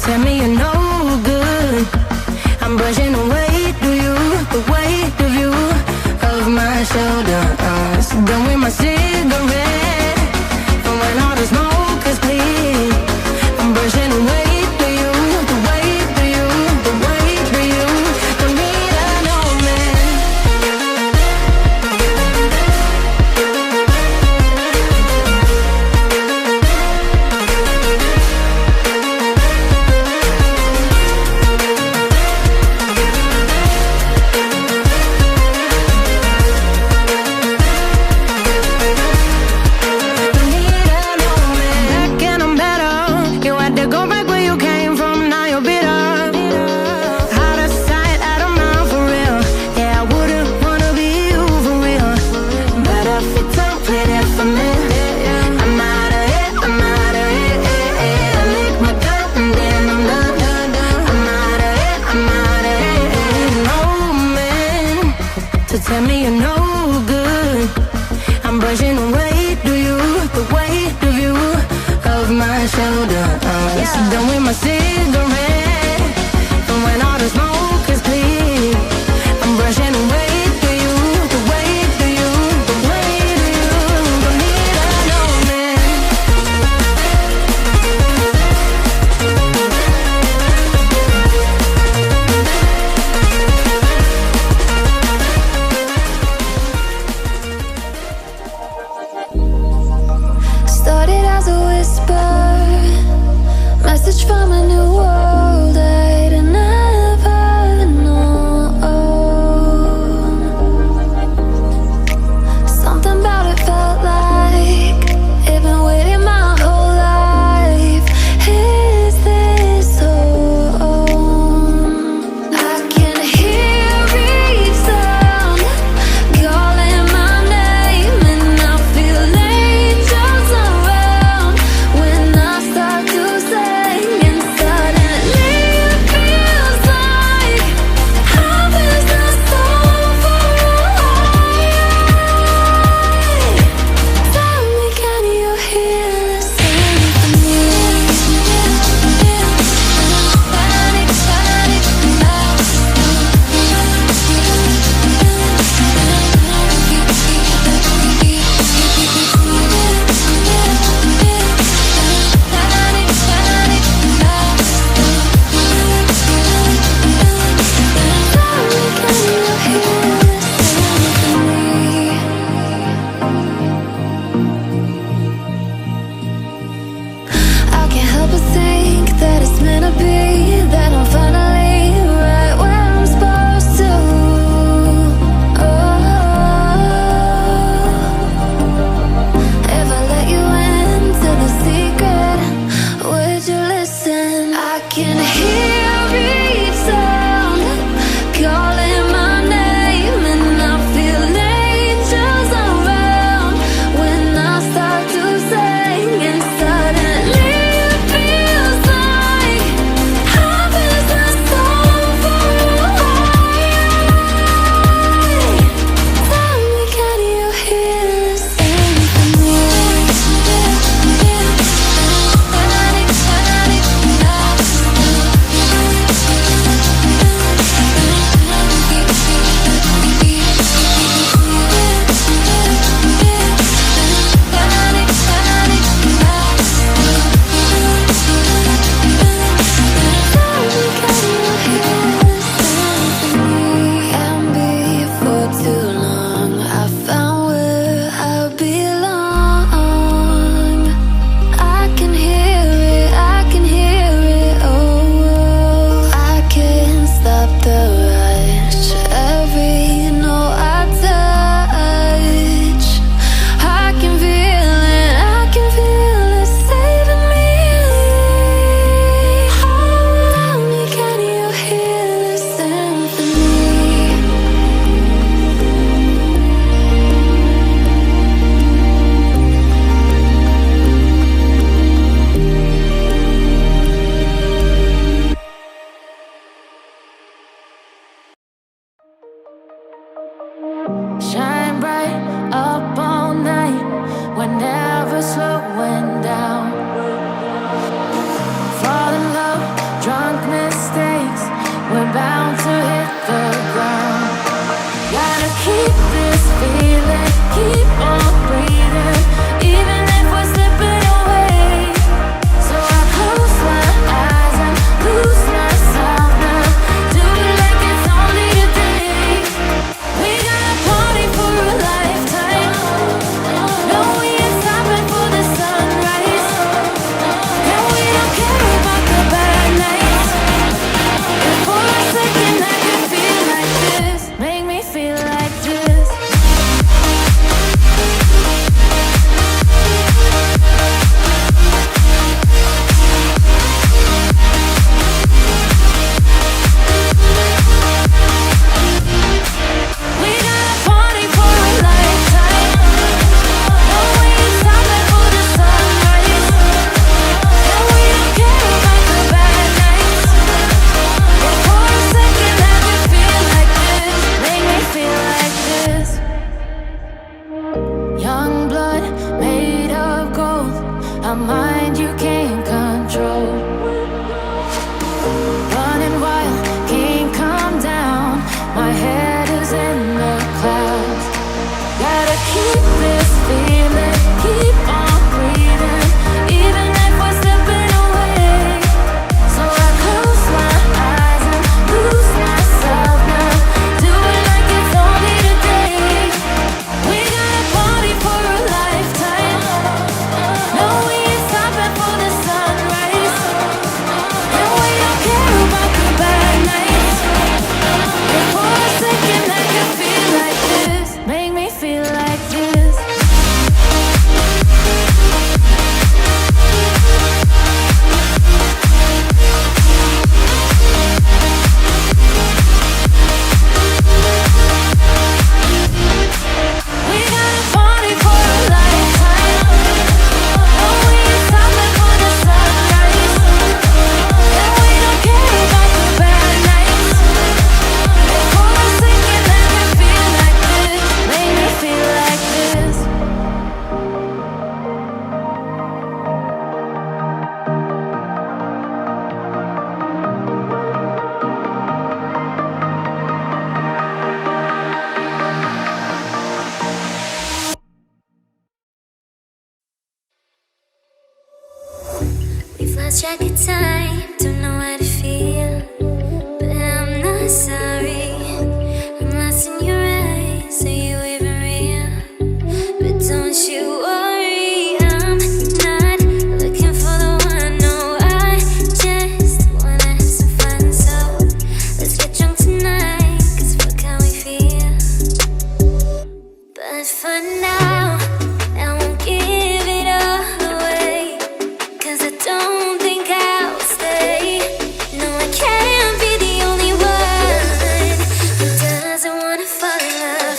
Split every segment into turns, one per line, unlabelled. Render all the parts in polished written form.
tell me you're no good. I'm brushing away the weight of you, of my shoulders. Done with my cigarette, and when all the smoke is clear, I'm brushing away the weight of you, the weight of you. Don't need no man. Tell me you're no good. I'm brushing away the weight of you, of my shoulders. Done with my cigarette, and when all the smoke is clear, I'm brushing away the weight of you, the weight of you. Don't need no man.
Started as a whisper, message from a new world I'd never known. Something about it felt like it'd been waiting my whole life. Is this home? I can hear each sound calling my name, and I feel angels around when I start to sing. And suddenly it feels like heaven's not so far away. Tell me, can you hear the symphony? I can't help but think that it's meant to be, that I'm finally right where I'm supposed to. If I let you into the secret, would you listen? I can hear each sound calling my name, and I feel angels around when I start to sing. And suddenly it feels like heaven's not so far away. Tell me, can you hear the symphony? I track of time, don't know how to feel, but I'm not sorry. I'm lost in your eyes, are you even real? But don't you worry, I'm not looking for the one. No, I just wanna have some fun. So let's get drunk tonight, cause fuck how we feel. But for now, I won't give it all away, cause I don't think I'll stay. No, I can't be the only one who doesn't wanna fall in love.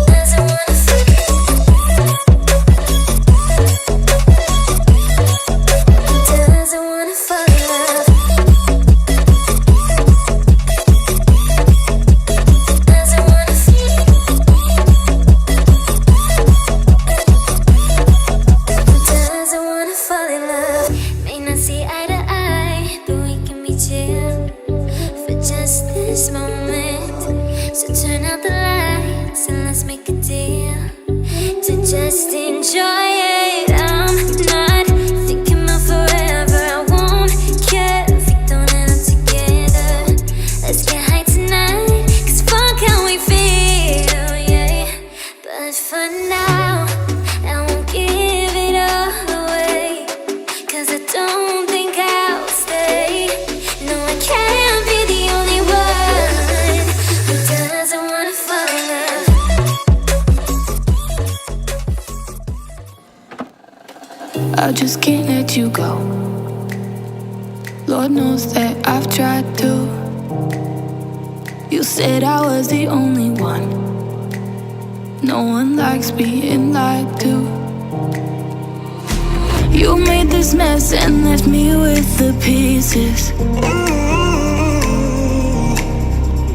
Doesn't wanna fall in love. Doesn't wanna fall in love. Doesn't wanna feel. Doesn't wanna fall in love. May not see eye to eye, but we can be chill for just this moment. So turn out the lights and let's make a deal to just enjoy it. I'm not thinking about forever. I won't care if we don't end up together. Let's get high tonight, cause fuck how we feel, yeah. But for now, I won't give it all away, cause I don't think I'll stay. No, I can't be the only one who doesn't wanna fall in love.
I just can't let you go. Lord knows that I've tried to. You said I was the only one. No one likes being lied to. You made this mess and left me with the pieces.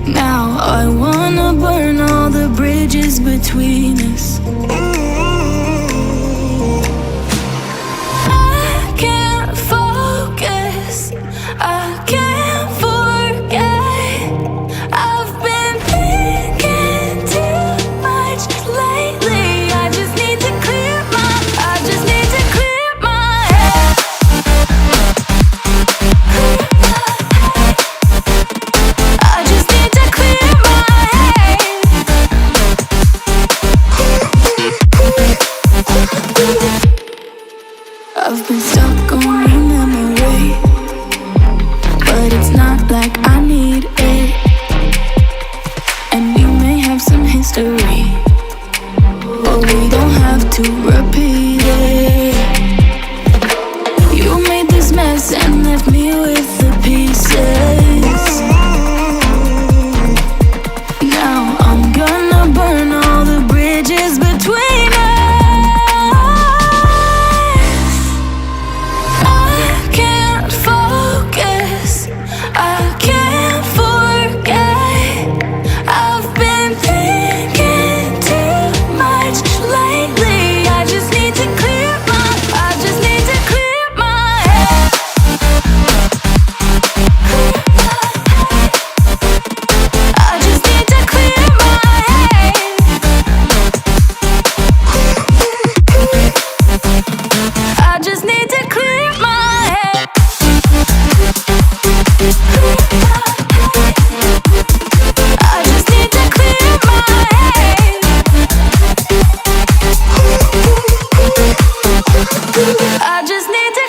Now I wanna burn all the bridges between us. I can't focus, I can't forget. I've been thinking too much lately. I just need to clear my head. I just need to clear my head. I've been stuck on your memory, but it's not like I need it. And we may have some history, but we don't have to repeat it. You made this mess and left me with the pieces. Now I'm gonna burn all the bridges between us. I can't focus, I can't forget. I've been thinking too much lately. I just need to clear my head. I just need to clear my head. I just need to clear my head. I just need to clear my head. I just need to